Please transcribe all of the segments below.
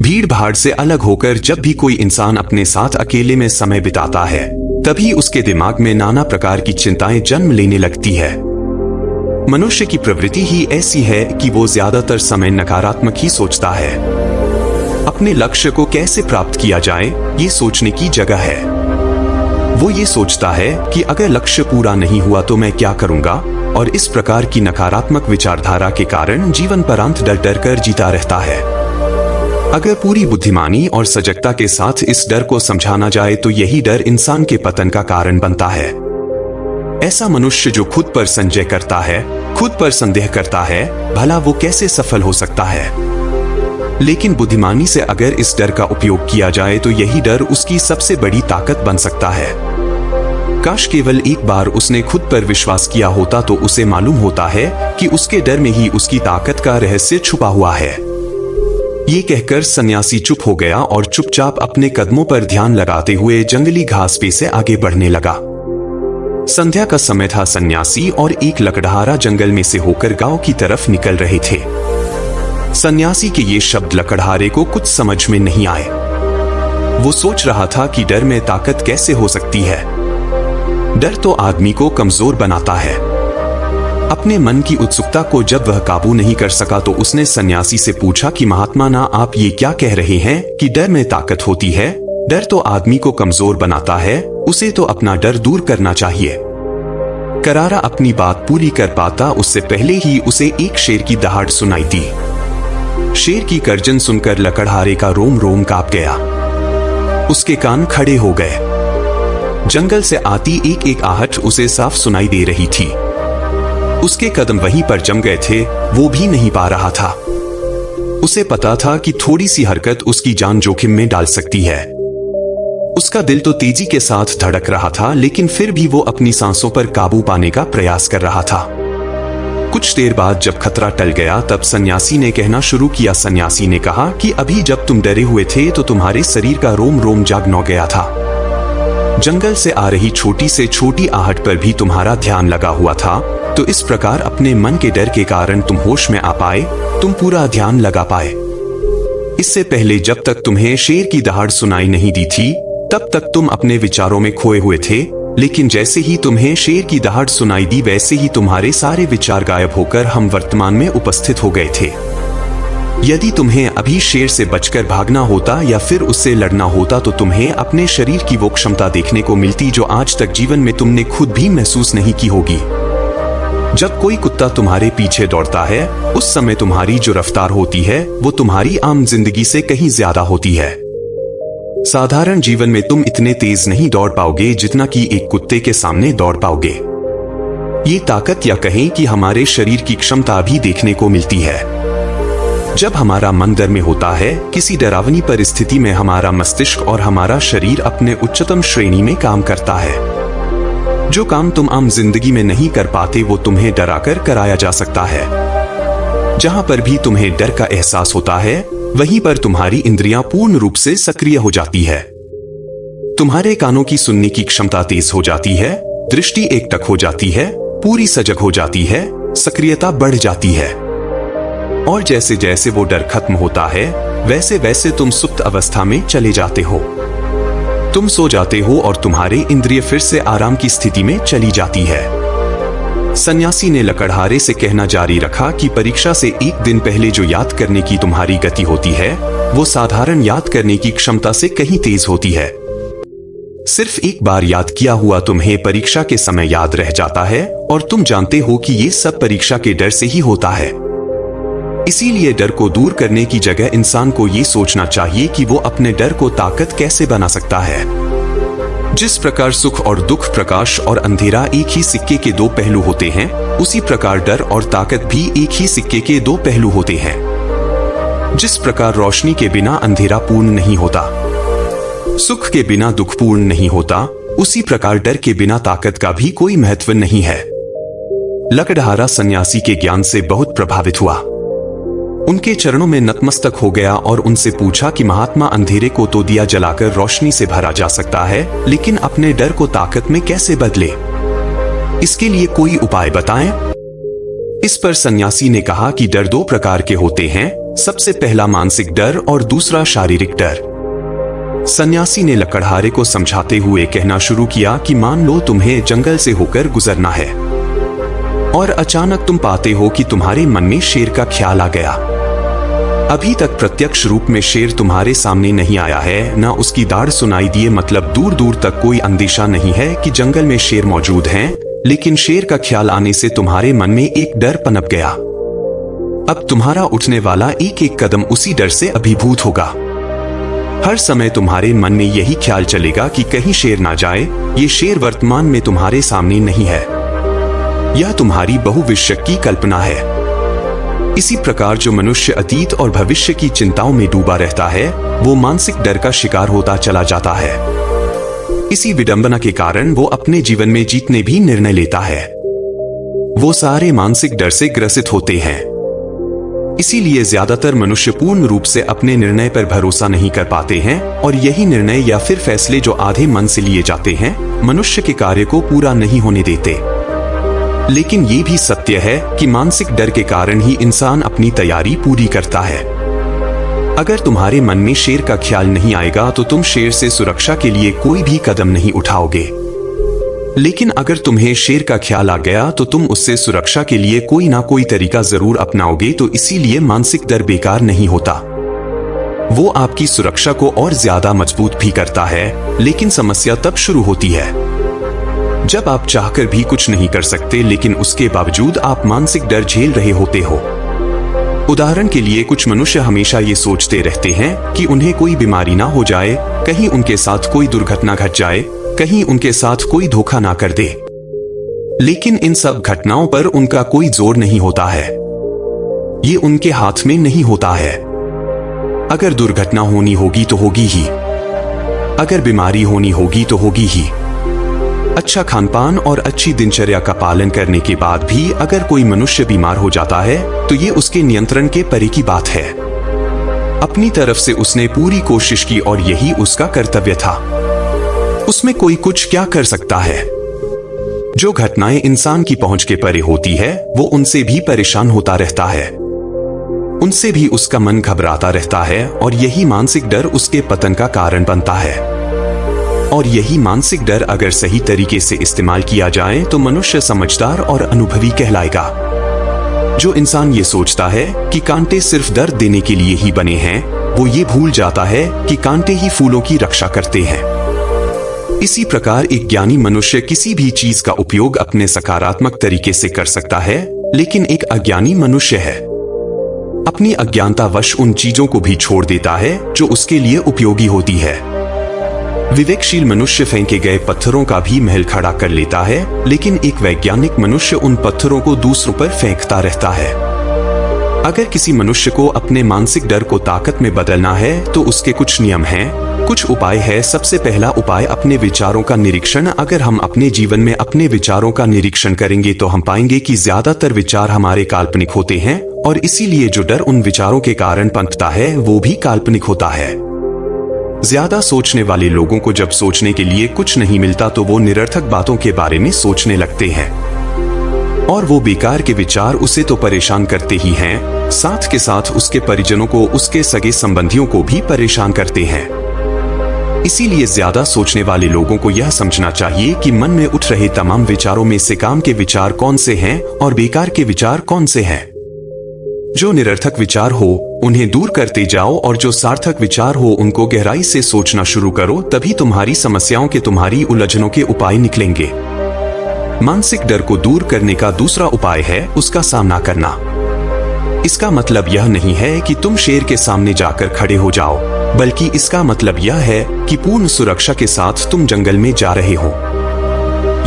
भीड़ भाड़ से अलग होकर जब भी कोई इंसान अपने साथ अकेले में समय बिताता है, तभी उसके दिमाग में नाना प्रकार की चिंताएं जन्म लेने लगती है। मनुष्य की प्रवृत्ति ही ऐसी है कि वो ज्यादातर समय नकारात्मक ही सोचता है। अपने लक्ष्य को कैसे प्राप्त किया जाए, ये सोचने की जगह है। वो ये सोचता है कि अगर लक्ष्य पूरा नहीं हुआ तो मैं क्या करूंगा, और इस प्रकार की नकारात्मक विचारधारा के कारण जीवन परांत डर डर कर जीता रहता है। अगर पूरी बुद्धिमानी और सजगता के साथ इस डर को समझाना जाए तो यही डर इंसान के पतन का कारण बनता है। ऐसा मनुष्य जो खुद पर संदेह करता है, खुद पर संदेह करता है, भला वो कैसे सफल हो सकता है। लेकिन बुद्धिमानी से अगर इस डर का उपयोग किया जाए तो यही डर उसकी सबसे बड़ी ताकत बन सकता है। काश केवल एक बार उसने खुद पर विश्वास किया होता तो उसे मालूम होता है कि उसके डर में ही उसकी ताकत का रहस्य छुपा हुआ है। ये कहकर सन्यासी चुप हो गया और चुपचाप अपने कदमों पर ध्यान लगाते हुए जंगली घास पे से आगे बढ़ने लगा। संध्या का समय था। सन्यासी और एक लकड़हारा जंगल में से होकर गांव की तरफ निकल रहे थे। सन्यासी के ये शब्द लकड़हारे को कुछ समझ में नहीं आए। वो सोच रहा था कि डर में ताकत कैसे हो सकती है। डर तो आदमी को कमजोर बनाता है। अपने मन की उत्सुकता को जब वह काबू नहीं कर सका तो उसने सन्यासी से पूछा कि महात्मा ना, आप ये क्या कह रहे हैं कि डर में ताकत होती है? डर तो आदमी को कमजोर बनाता है, उसे तो अपना डर दूर करना चाहिए। करारा अपनी बात पूरी कर पाता उससे पहले ही उसे एक शेर की दहाड़ सुनाई दी। शेर की गर्जन सुनकर लकड़हारे का रोम रोम कांप गया। उसके कान खड़े हो गए। जंगल से आती एक एक आहट उसे साफ सुनाई दे रही थी। उसके कदम वहीं पर जम गए थे, वो भी नहीं पा रहा था। उसे पता था कि थोड़ी सी हरकत उसकी जान जोखिम में डाल सकती है। उसका दिल तो तेजी के साथ धड़क रहा था, लेकिन फिर भी वो अपनी सांसों पर काबू पाने का प्रयास कर रहा था। कुछ देर बाद जब खतरा टल गया तब सन्यासी ने कहना शुरू किया। सन्यासी ने कहा कि अभी जब तुम डरे हुए थे तो तुम्हारे शरीर का रोम रोम जाग न गया था। जंगल से आ रही छोटी से छोटी आहट पर भी तुम्हारा ध्यान लगा हुआ था। तो इस प्रकार अपने मन के डर के कारण तुम होश में आ पाए, तुम पूरा ध्यान लगा पाए। इससे पहले जब तक तुम्हें शेर की दहाड़ सुनाई नहीं दी थी तब तक तुम अपने विचारों में खोए हुए थे, लेकिन जैसे ही तुम्हें शेर की दहाड़ सुनाई दी वैसे ही तुम्हारे सारे विचार गायब होकर हम वर्तमान में उपस्थित हो गए थे। यदि तुम्हें अभी शेर से बचकर भागना होता या फिर उससे लड़ना होता तो तुम्हें अपने शरीर की वो क्षमता देखने को मिलती जो आज तक जीवन में तुमने खुद भी महसूस नहीं की होगी। जब कोई कुत्ता तुम्हारे पीछे दौड़ता है उस समय तुम्हारी जो रफ्तार होती है वो तुम्हारी आम जिंदगी से कहीं ज्यादा होती है। साधारण जीवन में तुम इतने तेज नहीं दौड़ पाओगे जितना कि एक कुत्ते के सामने दौड़ पाओगे। ये ताकत या कहें कि हमारे शरीर की क्षमता भी देखने को मिलती है। जब हमारा मन डर में होता है, किसी डरावनी परिस्थिति में हमारा मस्तिष्क और हमारा शरीर अपने उच्चतम श्रेणी में काम करता है। जो काम तुम आम जिंदगी में नहीं कर पाते वो तुम्हें डराकर कराया जा सकता है। जहां पर भी तुम्हें डर का एहसास होता है वहीं पर तुम्हारी इंद्रियां पूर्ण रूप से सक्रिय हो जाती है। तुम्हारे कानों की सुनने की क्षमता तेज हो जाती है, दृष्टि एकटक हो जाती है, पूरी सजग हो जाती है, सक्रियता बढ़ जाती है। और जैसे जैसे वो डर खत्म होता है वैसे वैसे तुम सुप्त अवस्था में चले जाते हो। तुम सो जाते हो और तुम्हारे इंद्रिय फिर से आराम की स्थिति में चली जाती है। सन्यासी ने लकड़हारे से कहना जारी रखा कि परीक्षा से एक दिन पहले जो याद करने की तुम्हारी गति होती है वो साधारण याद करने की क्षमता से कहीं तेज होती है। सिर्फ एक बार याद किया हुआ तुम्हें परीक्षा के समय याद रह जाता है और तुम जानते हो कि ये सब परीक्षा के डर से ही होता है। इसीलिए डर को दूर करने की जगह इंसान को ये सोचना चाहिए कि वो अपने डर को ताकत कैसे बना सकता है। जिस प्रकार सुख और दुख, प्रकाश और अंधेरा एक ही सिक्के के दो पहलू होते हैं, उसी प्रकार डर और ताकत भी एक ही सिक्के के दो पहलू होते हैं। जिस प्रकार रोशनी के बिना अंधेरा पूर्ण नहीं होता, सुख के बिना दुख पूर्ण नहीं होता, उसी प्रकार डर के बिना ताकत का भी कोई महत्व नहीं है। लकड़हारा सन्यासी के ज्ञान से बहुत प्रभावित हुआ। उनके चरणों में नतमस्तक हो गया और उनसे पूछा कि महात्मा, अंधेरे को तो दिया जलाकर रोशनी से भरा जा सकता है, लेकिन अपने डर को ताकत में कैसे बदले? इसके लिए कोई उपाय बताएं। इस पर सन्यासी ने कहा कि डर दो प्रकार के होते हैं, सबसे पहला मानसिक डर और दूसरा शारीरिक डर। सन्यासी ने लकड़हारे को समझाते हुए कहना शुरू किया कि मान लो तुम्हें जंगल से होकर गुजरना है और अचानक तुम पाते हो कि तुम्हारे मन में शेर का ख्याल आ गया। अभी तक प्रत्यक्ष रूप में शेर तुम्हारे सामने नहीं आया है, न उसकी दाढ़ सुनाई दिए, मतलब दूर दूर तक कोई अंदेशा नहीं है कि जंगल में शेर मौजूद हैं, लेकिन शेर का ख्याल आने से तुम्हारे मन में एक डर पनप गया। अब तुम्हारा उठने वाला एक एक कदम उसी डर से अभिभूत होगा। हर समय तुम्हारे मन में यही ख्याल चलेगा कि कहीं शेर ना जाए। ये शेर वर्तमान में तुम्हारे सामने नहीं है, यह तुम्हारी बहुविश्य की कल्पना है। इसी प्रकार जो मनुष्य अतीत और भविष्य की चिंताओं में डूबा रहता है, वो मानसिक डर का शिकार होता चला जाता है। इसी विडंबना के कारण वो अपने जीवन में जीतने भी निर्णय लेता है। वो सारे मानसिक डर से ग्रसित होते हैं। इसीलिए ज्यादातर मनुष्य पूर्ण रूप से अपने निर्णय पर भरोसा नहीं कर पाते हैं, और यही निर्णय या फिर फैसले जो आधे मन से लिए जाते हैं, मनुष्य के कार्य को पूरा नहीं होने देते। लेकिन ये भी सत्य है कि मानसिक डर के कारण ही इंसान अपनी तैयारी पूरी करता है। अगर तुम्हारे मन में शेर का ख्याल नहीं आएगा तो तुम शेर से सुरक्षा के लिए कोई भी कदम नहीं उठाओगे। लेकिन अगर तुम्हें शेर का ख्याल आ गया तो तुम उससे सुरक्षा के लिए कोई ना कोई तरीका जरूर अपनाओगे। तो इसीलिए मानसिक डर बेकार नहीं होता, वो आपकी सुरक्षा को और ज्यादा मजबूत भी करता है। लेकिन समस्या तब शुरू होती है जब आप चाहकर भी कुछ नहीं कर सकते, लेकिन उसके बावजूद आप मानसिक डर झेल रहे होते हो। उदाहरण के लिए कुछ मनुष्य हमेशा ये सोचते रहते हैं कि उन्हें कोई बीमारी ना हो जाए, कहीं उनके साथ कोई दुर्घटना घट जाए, कहीं उनके साथ कोई धोखा ना कर दे। लेकिन इन सब घटनाओं पर उनका कोई जोर नहीं होता है, ये उनके हाथ में नहीं होता है। अगर दुर्घटना होनी होगी तो होगी ही, अगर बीमारी होनी होगी तो होगी ही। अच्छा खानपान और अच्छी दिनचर्या का पालन करने के बाद भी अगर कोई मनुष्य बीमार हो जाता है तो ये उसके नियंत्रण के परे की बात है। अपनी तरफ से उसने पूरी कोशिश की और यही उसका कर्तव्य था। उसमें कोई कुछ क्या कर सकता है? जो घटनाएं इंसान की पहुंच के परे होती है, वो उनसे भी परेशान होता रहता है, उनसे भी उसका मन घबराता रहता है, और यही मानसिक डर उसके पतन का कारण बनता है। और यही मानसिक डर अगर सही तरीके से इस्तेमाल किया जाए तो मनुष्य समझदार और अनुभवी कहलाएगा। जो इंसान ये सोचता है कि कांटे सिर्फ दर्द देने के लिए ही बने हैं, वो ये भूल जाता है कि कांटे ही फूलों की रक्षा करते हैं। इसी प्रकार एक ज्ञानी मनुष्य किसी भी चीज का उपयोग अपने सकारात्मक तरीके से कर सकता है, लेकिन एक अज्ञानी मनुष्य है अपनी अज्ञानतावश उन चीजों को भी छोड़ देता है जो उसके लिए उपयोगी होती है। विवेकशील मनुष्य फेंके गए पत्थरों का भी महल खड़ा कर लेता है, लेकिन एक वैज्ञानिक मनुष्य उन पत्थरों को दूसरों पर फेंकता रहता है। अगर किसी मनुष्य को अपने मानसिक डर को ताकत में बदलना है तो उसके कुछ नियम हैं, कुछ उपाय है। सबसे पहला उपाय अपने विचारों का निरीक्षण। अगर हम अपने जीवन में अपने विचारों का निरीक्षण करेंगे तो हम पाएंगे कि ज्यादातर विचार हमारे काल्पनिक होते हैं, और इसीलिए जो डर उन विचारों के कारण पनपता है वो भी काल्पनिक होता है। ज्यादा सोचने वाले लोगों को जब सोचने के लिए कुछ नहीं मिलता तो वो निरर्थक बातों के बारे में सोचने लगते हैं, और वो बेकार के विचार उसे तो परेशान करते ही हैं, साथ के साथ उसके परिजनों को, उसके सगे संबंधियों को भी परेशान करते हैं। इसीलिए ज्यादा सोचने वाले लोगों को यह समझना चाहिए कि मन में उठ रहे तमाम विचारों में से काम के विचार कौन से हैं और बेकार के विचार कौन से हैं। जो निरर्थक विचार हो उन्हें दूर करते जाओ, और जो सार्थक विचार हो उनको गहराई से सोचना शुरू करो। तभी तुम्हारी समस्याओं के, तुम्हारी उलझनों के उपाय निकलेंगे। मानसिक डर को दूर करने का दूसरा उपाय है उसका सामना करना। इसका मतलब यह नहीं है कि तुम शेर के सामने जाकर खड़े हो जाओ, बल्कि इसका मतलब यह है कि पूर्ण सुरक्षा के साथ तुम जंगल में जा रहे हो।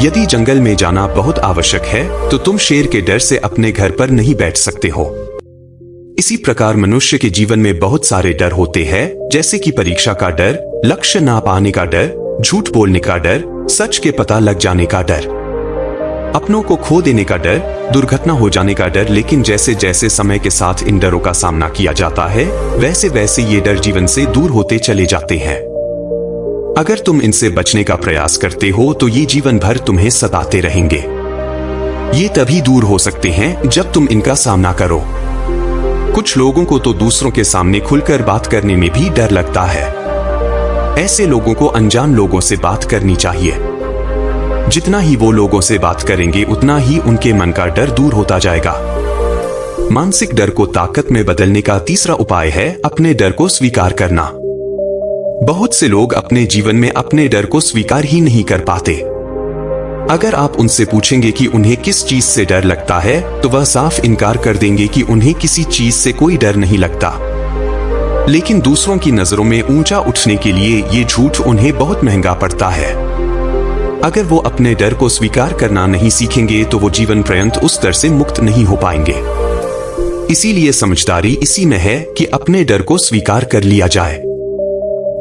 यदि जंगल में जाना बहुत आवश्यक है तो तुम शेर के डर से अपने घर पर नहीं बैठ सकते हो। इसी प्रकार मनुष्य के जीवन में बहुत सारे डर होते हैं, जैसे कि परीक्षा का डर, लक्ष्य ना पाने का डर, झूठ बोलने का डर, सच के पता लग जाने का डर, अपनों को खो देने का डर, दुर्घटना हो जाने का डर। लेकिन जैसे जैसे समय के साथ इन डरों का सामना किया जाता है, वैसे वैसे ये डर जीवन से दूर होते चले जाते हैं। अगर तुम इनसे बचने का प्रयास करते हो तो ये जीवन भर तुम्हें सताते रहेंगे। ये तभी दूर हो सकते हैं जब तुम इनका सामना करो। कुछ लोगों को तो दूसरों के सामने खुलकर बात करने में भी डर लगता है। ऐसे लोगों को अनजान लोगों से बात करनी चाहिए। जितना ही वो लोगों से बात करेंगे उतना ही उनके मन का डर दूर होता जाएगा। मानसिक डर को ताकत में बदलने का तीसरा उपाय है अपने डर को स्वीकार करना। बहुत से लोग अपने जीवन में अपने डर को स्वीकार ही नहीं कर पाते। अगर आप उनसे पूछेंगे कि उन्हें किस चीज से डर लगता है तो वह साफ इनकार कर देंगे कि उन्हें किसी चीज से कोई डर नहीं लगता। लेकिन दूसरों की नजरों में ऊंचा उठने के लिए ये झूठ उन्हें बहुत महंगा पड़ता है। अगर वो अपने डर को स्वीकार करना नहीं सीखेंगे तो वो जीवन पर्यंत उस डर से मुक्त नहीं हो पाएंगे। इसीलिए समझदारी इसी में है कि अपने डर को स्वीकार कर लिया जाए।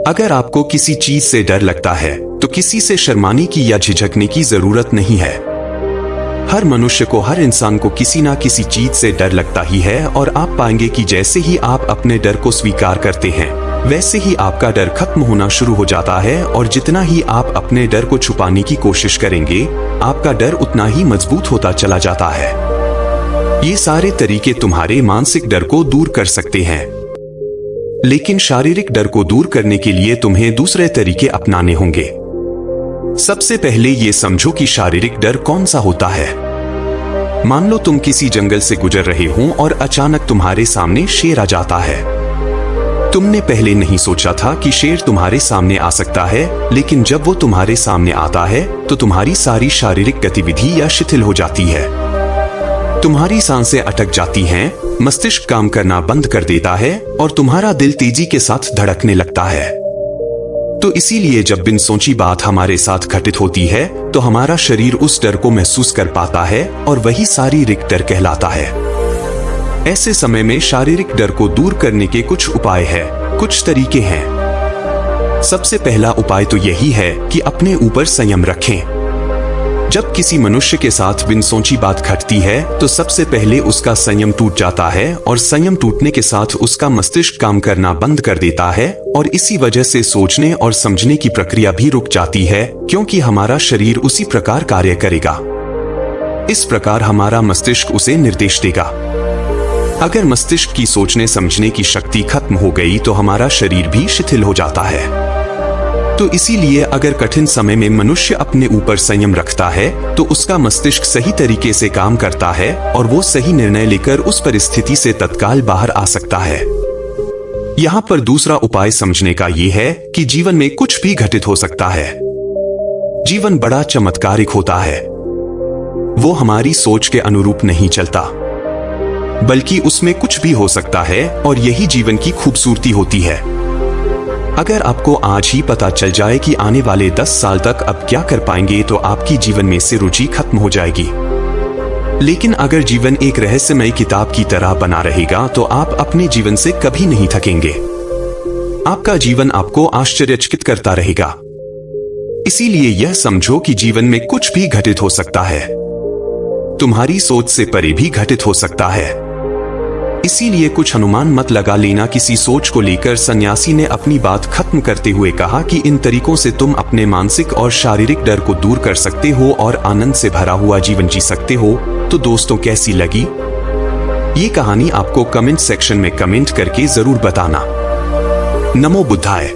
अगर आपको किसी चीज से डर लगता है तो किसी से शर्माने की या झिझकने की जरूरत नहीं है। हर मनुष्य को, हर इंसान को किसी ना किसी चीज से डर लगता ही है और आप पाएंगे कि जैसे ही आप अपने डर को स्वीकार करते हैं वैसे ही आपका डर खत्म होना शुरू हो जाता है और जितना ही आप अपने डर को छुपाने की कोशिश करेंगे आपका डर उतना ही मजबूत होता चला जाता है। ये सारे तरीके तुम्हारे मानसिक डर को दूर कर सकते हैं, लेकिन शारीरिक डर को दूर करने के लिए तुम्हें दूसरे तरीके अपनाने होंगे। सबसे पहले ये समझो कि शारीरिक डर कौन सा होता है। मान लो तुम किसी जंगल से गुजर रहे हो और अचानक तुम्हारे सामने शेर आ जाता है। तुमने पहले नहीं सोचा था कि शेर तुम्हारे सामने आ सकता है, लेकिन जब वो तुम्हारे सामने आता है तो तुम्हारी सारी शारीरिक गतिविधि या शिथिल हो जाती है। तुम्हारी सांसें अटक जाती हैं, मस्तिष्क काम करना बंद कर देता है और तुम्हारा दिल तेजी के साथ धड़कने लगता है। तो इसीलिए जब बिन सोची बात हमारे साथ घटित होती है तो हमारा शरीर उस डर को महसूस कर पाता है और वही शारीरिक डर कहलाता है। ऐसे समय में शारीरिक डर को दूर करने के कुछ उपाय हैं, कुछ तरीके हैं। सबसे पहला उपाय तो यही है कि अपने ऊपर संयम रखें। जब किसी मनुष्य के साथ बिन सोची बात घटती है तो सबसे पहले उसका संयम टूट जाता है और संयम टूटने के साथ उसका मस्तिष्क काम करना बंद कर देता है और इसी वजह से सोचने और समझने की प्रक्रिया भी रुक जाती है, क्योंकि हमारा शरीर उसी प्रकार कार्य करेगा। इस प्रकार हमारा मस्तिष्क उसे निर्देश देगा। अगर मस्तिष्क की सोचने समझने की शक्ति खत्म हो गई तो हमारा शरीर भी शिथिल हो जाता है। तो इसीलिए अगर कठिन समय में मनुष्य अपने ऊपर संयम रखता है तो उसका मस्तिष्क सही तरीके से काम करता है और वो सही निर्णय लेकर उस परिस्थिति से तत्काल बाहर आ सकता है। यहाँ पर दूसरा उपाय समझने का ये है कि जीवन में कुछ भी घटित हो सकता है। जीवन बड़ा चमत्कारिक होता है। वो हमारी सोच के अनुरूप नहीं चलता, बल्कि उसमें कुछ भी हो सकता है और यही जीवन की खूबसूरती होती है। अगर आपको आज ही पता चल जाए कि आने वाले 10 साल तक अब क्या कर पाएंगे तो आपकी जीवन में से रुचि खत्म हो जाएगी। लेकिन अगर जीवन एक रहस्यमय किताब की तरह बना रहेगा तो आप अपने जीवन से कभी नहीं थकेंगे। आपका जीवन आपको आश्चर्यचकित करता रहेगा। इसीलिए यह समझो कि जीवन में कुछ भी घटित हो सकता है। तुम्हारी सोच से परे भी घटित हो सकता है। इसीलिए कुछ अनुमान मत लगा लेना किसी सोच को लेकर। सन्यासी ने अपनी बात खत्म करते हुए कहा कि इन तरीकों से तुम अपने मानसिक और शारीरिक डर को दूर कर सकते हो और आनंद से भरा हुआ जीवन जी सकते हो। तो दोस्तों, कैसी लगी ये कहानी आपको कमेंट सेक्शन में कमेंट करके जरूर बताना। नमो बुद्धाय।